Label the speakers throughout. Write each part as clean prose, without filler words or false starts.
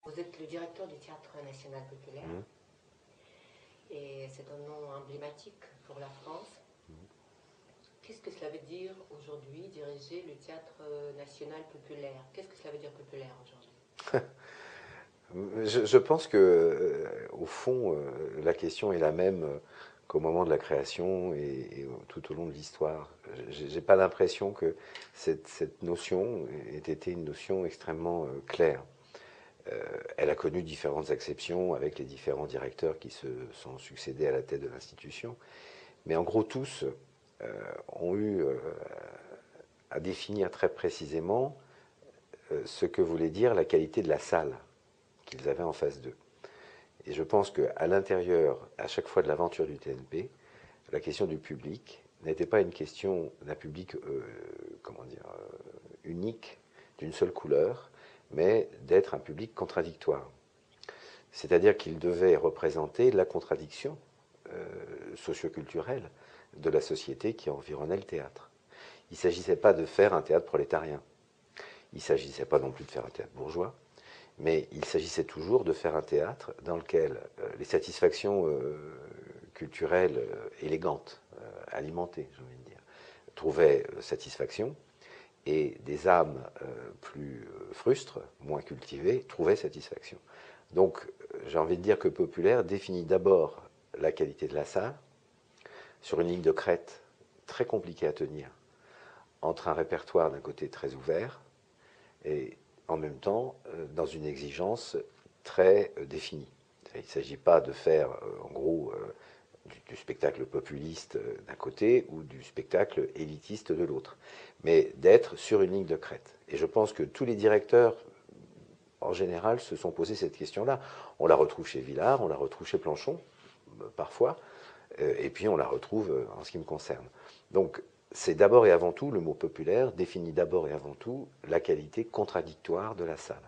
Speaker 1: Vous êtes le directeur du Théâtre national populaire et c'est un nom emblématique pour la France. Qu'est-ce que cela veut dire aujourd'hui, diriger le Théâtre national populaire? Qu'est-ce que cela veut dire populaire aujourd'hui?
Speaker 2: Je pense que, au fond, la question est la même qu'au moment de la création et tout au long de l'histoire. J'ai pas l'impression que cette notion ait été une notion extrêmement claire. Elle a connu différentes exceptions avec les différents directeurs qui se sont succédés à la tête de l'institution. Mais en gros, tous ont eu à définir très précisément ce que voulait dire la qualité de la salle qu'ils avaient en face d'eux. Et je pense qu'à l'intérieur, à chaque fois de l'aventure du TNP, la question du public n'était pas une question d'un public unique, d'une seule couleur, mais d'être un public contradictoire. C'est-à-dire qu'il devait représenter la contradiction socioculturelle de la société qui environnait le théâtre. Il ne s'agissait pas de faire un théâtre prolétarien. Il ne s'agissait pas non plus de faire un théâtre bourgeois. Mais il s'agissait toujours de faire un théâtre dans lequel les satisfactions culturelles élégantes, alimentées, j'ai envie de dire, trouvaient satisfaction, et des âmes plus frustres, moins cultivées, trouvaient satisfaction. Donc, j'ai envie de dire que populaire définit d'abord la qualité de la salle, sur une ligne de crête très compliquée à tenir, entre un répertoire d'un côté très ouvert, et en même temps dans une exigence très définie. Il ne s'agit pas de faire, en gros, du spectacle populiste d'un côté ou du spectacle élitiste de l'autre, mais d'être sur une ligne de crête. Et je pense que tous les directeurs, en général, se sont posés cette question-là. On la retrouve chez Villard, on la retrouve chez Planchon, parfois, et puis on la retrouve en ce qui me concerne. Donc, c'est d'abord et avant tout, le mot populaire définit d'abord et avant tout la qualité contradictoire de la salle.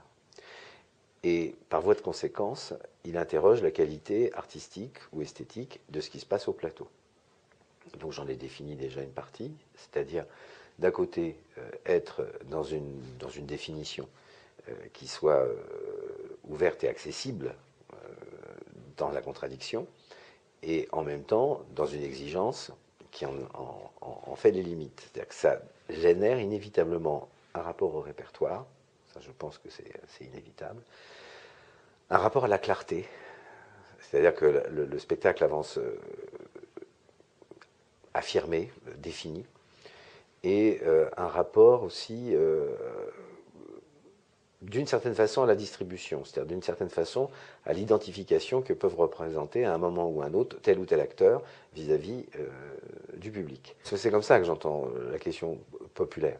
Speaker 2: Et par voie de conséquence, il interroge la qualité artistique ou esthétique de ce qui se passe au plateau. Donc j'en ai défini déjà une partie, c'est-à-dire d'un côté être dans une définition qui soit ouverte et accessible dans la contradiction, et en même temps dans une exigence qui en fait les limites. C'est-à-dire que ça génère inévitablement un rapport au répertoire, ça je pense que c'est inévitable, un rapport à la clarté, c'est-à-dire que le spectacle avance affirmé, défini, et un rapport aussi d'une certaine façon à la distribution, c'est-à-dire d'une certaine façon à l'identification que peuvent représenter à un moment ou à un autre tel ou tel acteur vis-à-vis du public. C'est comme ça que j'entends la question populaire.